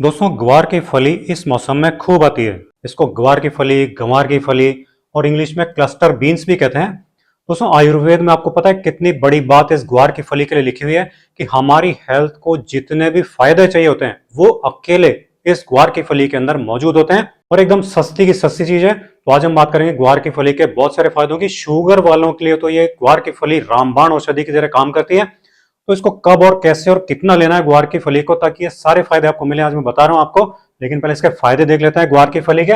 दोस्तों ग्वार की फली इस मौसम में खूब आती है। इसको ग्वार की फली, गंवार की फली और इंग्लिश में क्लस्टर बीन्स भी कहते हैं। दोस्तों आयुर्वेद में आपको पता है कितनी बड़ी बात इस ग्वार की फली के लिए लिखी हुई है कि हमारी हेल्थ को जितने भी फायदे चाहिए होते हैं वो अकेले इस ग्वार की फली के अंदर मौजूद होते हैं और एकदम सस्ती की सस्ती चीज है। तो आज हम बात करेंगे ग्वार की फली के बहुत सारे फायदों की। शुगर वालों के लिए तो ये ग्वार की फली रामबाण औषधि की तरह काम करती है। तो इसको कब और कैसे और कितना लेना है ग्वार की फली को ताकि ये सारे फायदे आपको मिले, आज मैं बता रहा हूं आपको। लेकिन पहले इसके फायदे देख लेते हैं ग्वार की फली के।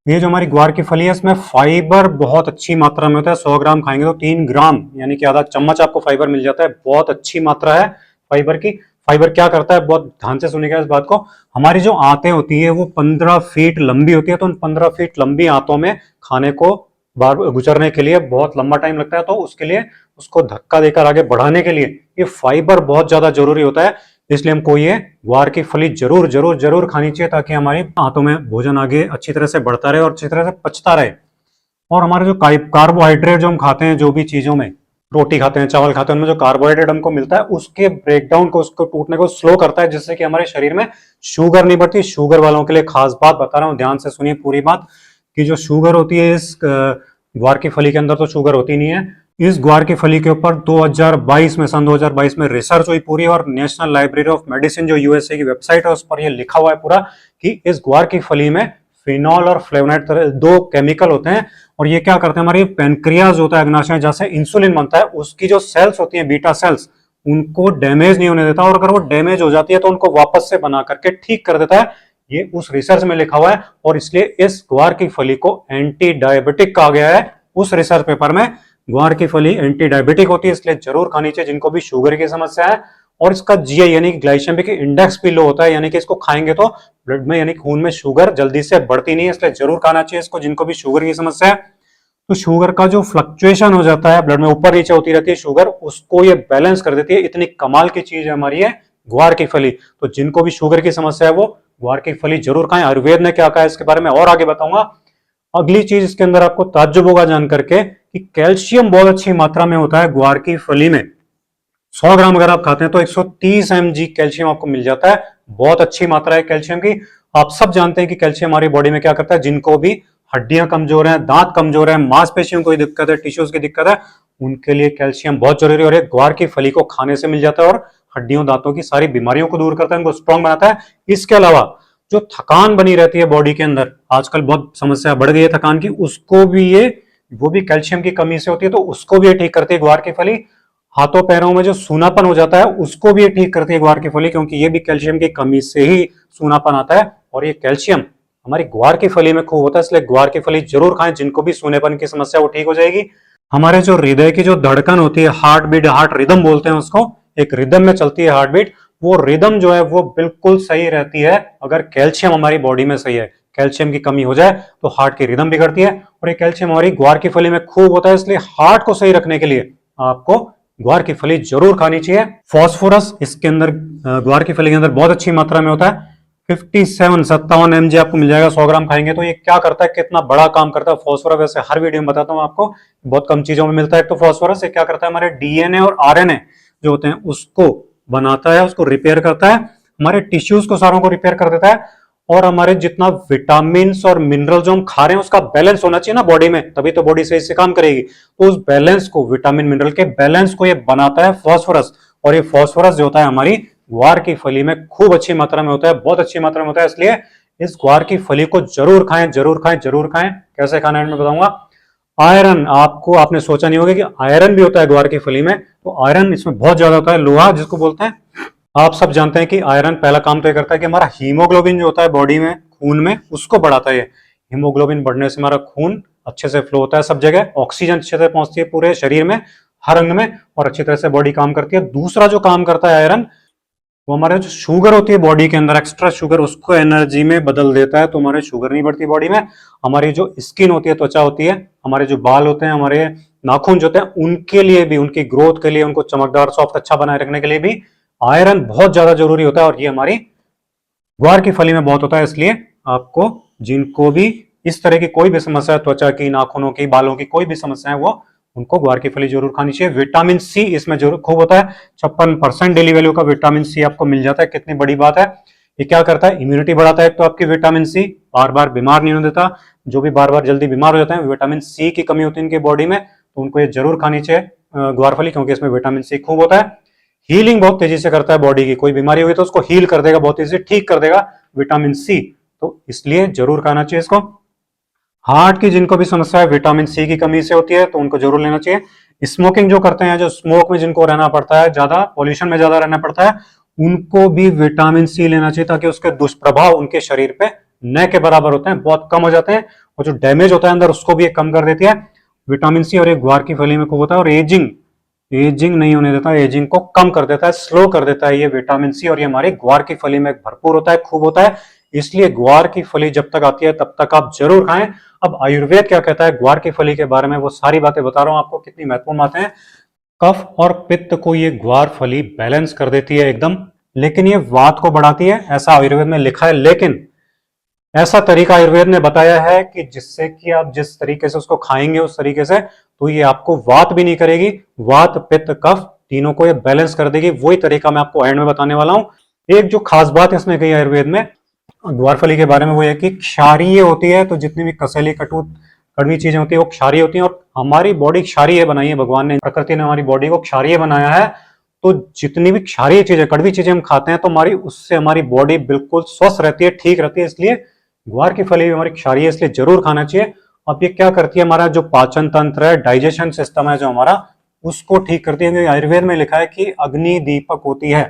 ये जो हमारी ग्वार की फली है इसमें फाइबर बहुत अच्छी मात्रा में होता है। 100 ग्राम खाएंगे तो 3 ग्राम यानी कि आधा चम्मच आपको फाइबर मिल जाता है। बहुत अच्छी मात्रा है फाइबर की। फाइबर क्या करता है, बहुत ध्यान से सुनिएगा इस बात को। हमारी जो आंतें होती है वो 15 फीट लंबी होती है, तो उन 15 फीट लंबी आंतों में खाने को बार गुजरने के लिए बहुत लंबा टाइम लगता है। तो उसके लिए उसको धक्का देकर आगे बढ़ाने के लिए ये फाइबर बहुत ज्यादा जरूरी होता है। इसलिए हमको ये ग्वार की फली जरूर जरूर जरूर खानी चाहिए ताकि हमारी आंतों में भोजन आगे अच्छी तरह से बढ़ता रहे और अच्छी तरह से पचता रहे। और हमारे जो कार्बोहाइड्रेट जो हम खाते हैं, जो भी चीजों में रोटी खाते हैं, चावल खाते हैं, उनमें जो कार्बोहाइड्रेट हमको मिलता है उसके ब्रेकडाउन को, उसको टूटने को स्लो करता है, जिससे कि हमारे शरीर में शुगर नहीं बढ़ती। शुगर वालों के लिए खास बात बता रहा हूँ, ध्यान से सुनिए पूरी बात। कि जो शुगर होती है इस ग्वार की फली के अंदर तो शुगर होती नहीं है। इस ग्वार की फली के ऊपर 2022 में, सन 2022 में रिसर्च हुई पूरी, और नेशनल लाइब्रेरी ऑफ मेडिसिन जो यूएसए की वेबसाइट है उस पर यह लिखा हुआ है पूरा कि इस ग्वार की फली में फिनॉल और फ्लेवोनाइड दो केमिकल होते हैं। और ये क्या करते हैं, हमारी पेनक्रियाज होता है अग्नाशय जहां से इंसुलिन बनता है, उसकी जो सेल्स होती हैं बीटा सेल्स, उनको डैमेज नहीं होने देता, और अगर वो डैमेज हो जाती है तो उनको वापस से बना करके ठीक कर देता है। ये उस रिसर्च में लिखा हुआ है और इसलिए इस ग्वार की फली को एंटी डायबिटिक कहा गया है उस रिसर्च पेपर में। ग्वार की फली एंटी डायबिटिक होती है, इसलिए जरूर खानी चाहिए जिनको भी शुगर की समस्या है। और इसका जीआई यानी ग्लाइसेमिक इंडेक्स भी लो होता है, यानी कि इसको खाएंगे तो ब्लड में यानी खून में शुगर जल्दी से बढ़ती नहीं है, इसलिए जरूर खाना चाहिए इसको जिनको भी शुगर की समस्या है। तो शुगर का जो फ्लक्चुएशन हो जाता है, ब्लड में ऊपर नीचे होती रहती है शुगर, उसको ये बैलेंस कर देती है। इतनी कमाल की चीज है हमारी ये ग्वार की फली। तो जिनको भी शुगर की समस्या है वो ग्वार की फली जरूर खाएं। आयुर्वेद ने क्या कहा है इसके बारे में और आगे बताऊंगा। अगली चीज इसके अंदर आपको ताज्जुब होगा जान करके कि कैल्शियम बहुत अच्छी मात्रा में होता है ग्वार की फली में। 100 ग्राम अगर आप खाते हैं तो 130 mg कैल्शियम आपको मिल जाता है। बहुत अच्छी मात्रा है कैल्शियम की। आप सब जानते हैं कि कैल्शियम हमारी बॉडी में क्या करता है, जिनको भी हड्डियां कमजोर हैं, दांत कमजोर है, मांसपेशियों को दिक्कत है, टिश्यूज की दिक्कत है, उनके लिए कैल्शियम बहुत जरूरी है। और एक ग्वार की फली को खाने से मिल जाता है और हड्डियों दांतों की सारी बीमारियों को दूर करता है, उनको स्ट्रांग बनाता है। इसके अलावा जो थकान बनी रहती है बॉडी के अंदर, आजकल बहुत समस्या बढ़ गई है थकान की, उसको भी ये, वो भी कैल्शियम की कमी से होती है, तो उसको भी ये ठीक करती है ग्वार की फली। हाथों पैरों में जो सूनापन हो जाता है उसको भी ये ठीक करती है ग्वार की फली, क्योंकि ये भी कैल्शियम की कमी से ही सूनापन आता है और ये कैल्शियम हमारी ग्वार की फली में खूब होता है। इसलिए ग्वार की फली जरूर खाएं, जिनको भी सूनेपन की समस्या वो ठीक हो जाएगी। हमारे जो हृदय की जो धड़कन होती है, हार्ट बीट, हार्ट रिदम बोलते हैं उसको, एक रिदम में चलती है हार्ट बीट, वो रिदम जो है वो बिल्कुल सही रहती है अगर कैल्शियम हमारी बॉडी में सही है। कैल्शियम की कमी हो जाए तो हार्ट की रिदम बिगड़ती है, और ये कैल्शियम हमारी ग्वार की फली में खूब होता है। इसलिए हार्ट को सही रखने के लिए आपको ग्वार की फली जरूर खानी चाहिए। फॉस्फोरस इसके अंदर, ग्वार की फली के अंदर बहुत अच्छी मात्रा में होता है। 57 mg आपको मिल जाएगा 100 ग्राम खाएंगे तो। ये क्या करता है, कितना बड़ा काम करता है फॉस्फोरस, वैसे हर वीडियो में बताता हूं आपको, बहुत कम चीजों में मिलता है। तो फॉस्फोरस क्या करता है, हमारे डीएनए और आरएनए जो होते हैं उसको बनाता है, उसको रिपेयर करता है, हमारे टिश्यूज को सारों को रिपेयर कर देता है। और हमारे जितना विटामिन और मिनरल जो हम खा रहे हैं उसका बैलेंस होना चाहिए ना बॉडी में, तभी तो बॉडी सही से काम करेगी। तो उस बैलेंस को, विटामिन मिनरल के बैलेंस को ये बनाता है फॉस्फोरस। और ये फॉस्फोरस जो होता है हमारी ग्वार की फली में खूब अच्छी मात्रा में होता है, बहुत अच्छी मात्रा में होता है। इसलिए इस ग्वार की फली को जरूर खाएं, जरूर खाएं, जरूर खाएं। कैसे खाना है मैं बताऊंगा। आयरन, आपको, आपने सोचा नहीं होगा कि आयरन भी होता है ग्वार की फली में। तो आयरन इसमें बहुत ज्यादा होता है, लोहा जिसको बोलते हैं। आप सब जानते हैं कि आयरन पहला काम तो ये करता है कि हमारा हीमोग्लोबिन जो होता है बॉडी में, खून में, उसको बढ़ाता है। हीमोग्लोबिन बढ़ने से हमारा खून अच्छे से फ्लो होता है सब जगह, ऑक्सीजन अच्छे से पहुंचती है पूरे शरीर में, हर अंग में, और अच्छी तरह से बॉडी काम करती है। दूसरा जो काम करता है आयरन, वो हमारे जो शुगर होती है बॉडी के अंदर, एक्स्ट्रा शुगर, उसको एनर्जी में बदल देता है, तो हमारे शुगर नहीं बढ़ती बॉडी में। हमारी जो स्किन होती है, त्वचा होती है, हमारे जो बाल होते हैं, हमारे नाखून जो होते हैं, उनके लिए भी, उनकी ग्रोथ के लिए, उनको चमकदार सॉफ्ट अच्छा बनाए रखने के लिए भी आयरन बहुत ज्यादा जरूरी होता है। और ये हमारी ग्वार की फली में बहुत होता है। इसलिए आपको, जिनको भी इस तरह की कोई भी समस्या है, त्वचा की, नाखूनों की, बालों की कोई भी समस्या है, वो उनको ग्वार की फली जरूर खानी चाहिए। विटामिन सी इसमें जरूर खूब होता है। 56% डेली वैल्यू का विटामिन सी आपको मिल जाता है, कितनी बड़ी बात है। ये क्या करता है, इम्यूनिटी बढ़ाता है। तो आपकी विटामिन सी, बार बार बीमार नहीं होने देता। जो भी बार बार जल्दी बीमार हो जाते हैं, विटामिन सी की कमी होती है इनकी बॉडी में, तो उनको ये जरूर खानी चाहिए ग्वारफली, क्योंकि इसमें विटामिन सी खूब होता है। हीलिंग बहुत तेजी से करता है बॉडी की, कोई बीमारी हुई तो उसको हील कर देगा, बहुत तेजी से ठीक कर देगा विटामिन सी, तो इसलिए जरूर खाना चाहिए इसको। हार्ट की जिनको भी समस्या है विटामिन सी की कमी से होती है, तो उनको जरूर लेना चाहिए। स्मोकिंग जो करते हैं, जो स्मोक में जिनको रहना पड़ता है, ज्यादा पॉल्यूशन में ज्यादा रहना पड़ता है, उनको भी विटामिन सी लेना चाहिए, ताकि उसके दुष्प्रभाव उनके शरीर पे न के बराबर होते हैं, बहुत कम हो जाते हैं, और जो डैमेज होता है अंदर उसको भी कम कर देती है विटामिन सी। और एक ग्वार की फली में खूब होता है, और एजिंग एजिंग नहीं होने देता, एजिंग को कम कर देता है, स्लो कर देता है ये विटामिन सी, और ये हमारी ग्वार की फली में भरपूर होता है, खूब होता है। इसलिए ग्वार की फली जब तक आती है तब तक आप जरूर खाएं। अब आयुर्वेद क्या कहता है ग्वार की फली के बारे में, वो सारी बातें बता रहा हूं आपको, कितनी महत्वपूर्ण बातें हैं। कफ और पित्त को ये ग्वार फली बैलेंस कर देती है एकदम, लेकिन ये वात को बढ़ाती है, ऐसा आयुर्वेद में लिखा है। लेकिन ऐसा तरीका आयुर्वेद ने बताया है कि जिससे कि आप जिस तरीके से उसको खाएंगे उस तरीके से, तो ये आपको वात भी नहीं करेगी, वात पित्त कफ तीनों को ये बैलेंस कर देगी। वही तरीका मैं आपको एंड में बताने वाला हूं। एक जो खास बात इसमें कही आयुर्वेद में ग्वारफली के बारे में, वो है कि क्षारीय होती है, तो जितनी भी कसैली कटु कड़वी चीजें होती है वो क्षारीय होती हैं, और हमारी बॉडी क्षारीय बनाई है भगवान ने, प्रकृति ने हमारी बॉडी को क्षारीय बनाया है। तो जितनी भी क्षारीय चीजें, कड़वी चीजें हम खाते हैं, तो हमारी उससे हमारी बॉडी बिल्कुल स्वस्थ रहती है, ठीक रहती है। इसलिए ग्वार की फली भी हमारी क्षारीय, इसलिए जरूर खाना चाहिए। अब ये क्या करती है, हमारा जो पाचन तंत्र है, डाइजेशन सिस्टम है जो हमारा, उसको ठीक करती है। आयुर्वेद में लिखा है कि अग्नि दीपक होती है,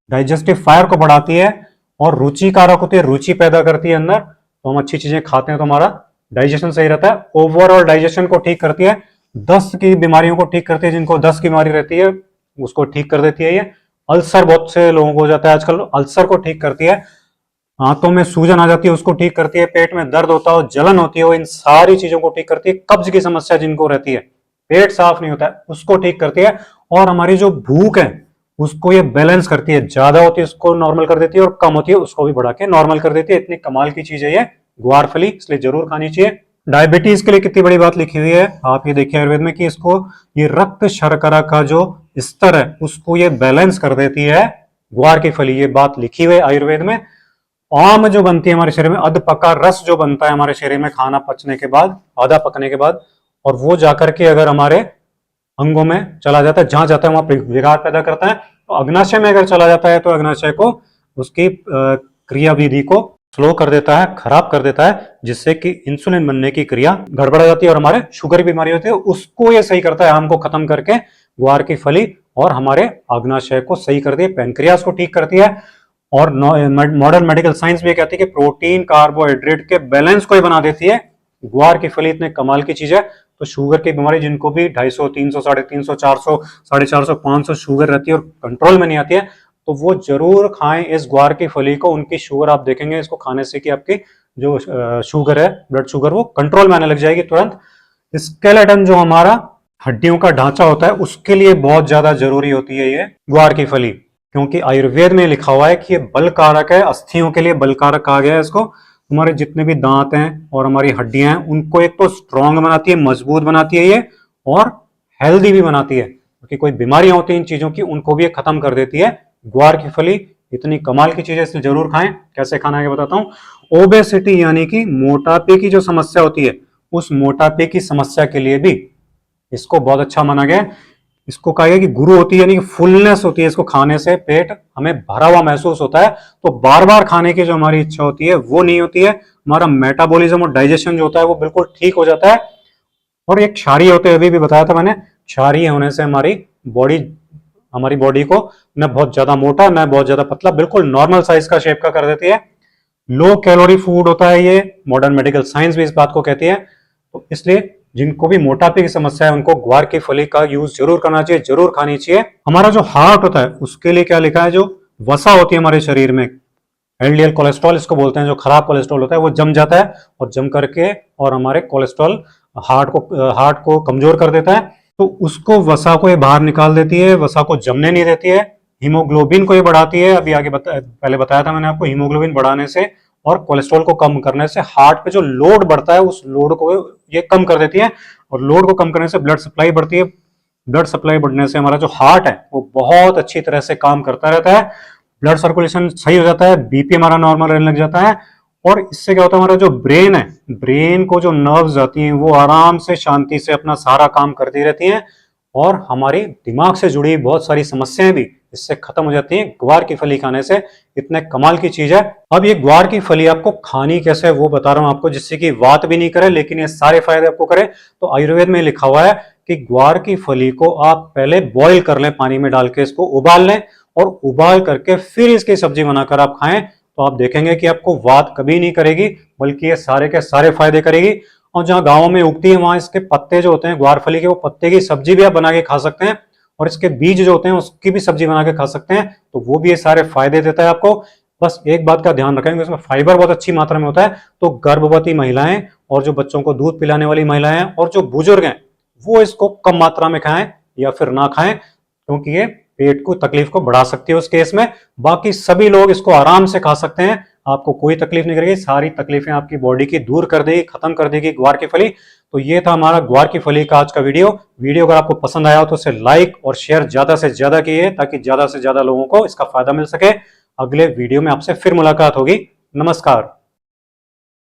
डाइजेस्टिव फायर को बढ़ाती है, और रुचिकारक होती है, रुचि पैदा करती है अंदर। तो हम अच्छी चीजें खाते हैं तो हमारा डाइजेशन सही रहता है। ओवरऑल डाइजेशन को ठीक करती है, दस्त की बीमारियों को ठीक करती है, जिनको दस्त की बीमारी रहती है उसको ठीक कर देती है। ये अल्सर बहुत से लोगों को हो जाता है आजकल, अल्सर को ठीक करती है। हाथों में सूजन आ जाती है उसको ठीक करती है, पेट में दर्द होता है, जलन होती है, वो इन सारी चीजों को ठीक करती है। कब्ज की समस्या जिनको रहती है, पेट साफ नहीं होता है, उसको ठीक करती है। और हमारी जो भूख है उसको ये बैलेंस करती है, ज्यादा होती है उसको नॉर्मल कर देती है, और कम होती है उसको भी बढ़ा के नॉर्मल कर देती है। इतनी कमाल की चीज है ये ग्वारफली, इसलिए जरूर खानी चाहिए। डायबिटीज के लिए कितनी बड़ी बात लिखी हुई है, आप ये देखिए आयुर्वेद में कि इसको ये रक्त शर्करा का जो स्तर है उसको ये बैलेंस कर देती है ग्वार की फली, ये बात लिखी हुई है आयुर्वेद में। आम जो बनती है हमारे शरीर में, अध पका रस जो बनता है हमारे शरीर में खाना पचने के बाद, आधा पकने के बाद, और वो जाकर के अगर हमारे अंगों में चला जाता है, जहां जाता है वहां विकार पैदा करता है। तो अग्नाशय में अगर चला जाता है तो अग्नाशय को, उसकी क्रिया विधि को स्लो कर देता है, खराब कर देता है, जिससे कि इंसुलिन बनने की क्रिया गड़बड़ा जाती है, और हमारे शुगर की बीमारी होती है उसको ये सही करता है, आम को खत्म करके ग्वार की फली, और हमारे अग्नाशय को सही करती है, पेनक्रियास को ठीक करती है। और मॉडर्न मेडिकल साइंस भी कहती है कि प्रोटीन कार्बोहाइड्रेट के बैलेंस को ही बना देती है ग्वार की फली, इतने कमाल की चीज है। तो शुगर की बीमारी जिनको भी 250, 300, 350, 400, 450, 500 शुगर रहती है और कंट्रोल में नहीं आती है, तो वो जरूर खाएं इस ग्वार की फली को। उनकी शुगर आप देखेंगे इसको खाने से कि आपकी जो शुगर है, ब्लड शुगर, वो कंट्रोल में आने लग जाएगी तुरंत। स्केलेटन जो हमारा हड्डियों का ढांचा होता है उसके लिए बहुत ज्यादा जरूरी होती है ये ग्वार की फली, क्योंकि आयुर्वेद में लिखा हुआ है कि ये बल कारक है, अस्थियों के लिए बल कारक कहा गया है इसको। हमारे जितने भी दांत हैं और हमारी हड्डियां हैं उनको एक तो स्ट्रांग बनाती है, मजबूत बनाती है ये, और हेल्दी भी बनाती है, क्योंकि कोई बीमारियां होती है इन चीजों की उनको भी खत्म कर देती है ग्वार की फली। इतनी कमाल की चीज है, इसलिए जरूर खाएं। कैसे खाना है बताता हूं। ओबेसिटी यानी कि मोटापे की जो समस्या होती है, उस मोटापे की समस्या के लिए भी इसको बहुत अच्छा माना गया है। इसको कहा गया कि गुरु होती है, यानी कि फुलनेस होती है, इसको खाने से पेट हमें भरा हुआ महसूस होता है, तो बार बार खाने की जो हमारी इच्छा होती है वो नहीं होती है। हमारा मेटाबॉलिज्म और डाइजेशन जो होता है वो बिल्कुल ठीक हो जाता है। और एक क्षारीय होते हैं, अभी भी बताया था मैंने, क्षारीय होने से हमारी बॉडी को न बहुत ज्यादा मोटा न बहुत ज्यादा पतला, बिल्कुल नॉर्मल साइज का शेप का कर देती है। लो कैलोरी फूड होता है ये, मॉडर्न मेडिकल साइंस भी इस बात को कहती है। तो इसलिए जिनको भी मोटापे की समस्या है उनको ग्वार की फली का यूज जरूर करना चाहिए, जरूर खानी चाहिए। हमारा जो हार्ट होता है उसके लिए क्या लिखा है, जो वसा होती है हमारे शरीर में, एलडीएल कोलेस्ट्रॉल इसको बोलते हैं, जो खराब कोलेस्ट्रॉल होता है वो जम जाता है, और जम करके और हमारे कोलेस्ट्रॉल हार्ट को कमजोर कर देता है। तो उसको, वसा को ये बाहर निकाल देती है, वसा को जमने नहीं देती है। हीमोग्लोबिन को ये बढ़ाती है, अभी आगे पहले बताया था मैंने आपको, हीमोग्लोबिन बढ़ाने से और कोलेस्ट्रॉल को कम करने से हार्ट पे जो लोड बढ़ता है उस लोड को ये कम कर देती है, और लोड को कम करने से ब्लड सप्लाई बढ़ती है। ब्लड सप्लाई बढ़ने से हमारा जो हार्ट है वो बहुत अच्छी तरह से काम करता रहता है, ब्लड सर्कुलेशन सही हो जाता है, बीपी हमारा नॉर्मल रहने लग जाता है। और इससे क्या होता है, हमारा जो ब्रेन है, ब्रेन को जो नर्व्स जाती हैं वो आराम से शांति से अपना सारा काम करती रहती हैं, और हमारी दिमाग से जुड़ी बहुत सारी समस्याएं भी इससे खत्म हो जाती हैं ग्वार की फली खाने से। इतने कमाल की चीज है। अब ये ग्वार की फली आपको खानी कैसे है वो बता रहा हूं आपको, जिससे कि वात भी नहीं करे लेकिन ये सारे फायदे आपको करे। तो आयुर्वेद में लिखा हुआ है कि ग्वार की फली को आप पहले बॉईल कर लें, पानी में डाल के इसको उबाल लें, और उबाल करके फिर इसकी सब्जी बनाकर आप खाएं, तो आप देखेंगे कि आपको वात कभी नहीं करेगी, बल्कि ये सारे के सारे फायदे करेगी। और जहां गांवों में उगती है वहां इसके पत्ते जो होते हैं ग्वार फली के, वो पत्ते की सब्जी भी आप बना के खा सकते हैं, और इसके बीज जो होते हैं उसकी भी सब्जी बना के खा सकते हैं, तो वो भी ये सारे फायदे देता है आपको। बस एक बात का ध्यान रखें, इसमें फाइबर बहुत अच्छी मात्रा में होता है, तो गर्भवती महिलाएं और जो बच्चों को दूध पिलाने वाली महिलाएं हैं और जो बुजुर्ग हैं वो इसको कम मात्रा में खाएं या फिर ना खाएं, क्योंकि ये पेट को तकलीफ को बढ़ा सकती है उस केस में। बाकी सभी लोग इसको आराम से खा सकते हैं, आपको कोई तकलीफ नहीं करेगी, सारी तकलीफें आपकी बॉडी की दूर कर देगी, खत्म कर देगी ग्वार की फली। तो ये था हमारा ग्वार की फली का आज का वीडियो अगर आपको पसंद आया हो तो इसे लाइक और शेयर ज्यादा से ज्यादा कीजिए, ताकि ज्यादा से ज्यादा लोगों को इसका फायदा मिल सके। अगले वीडियो में आपसे फिर मुलाकात होगी। नमस्कार।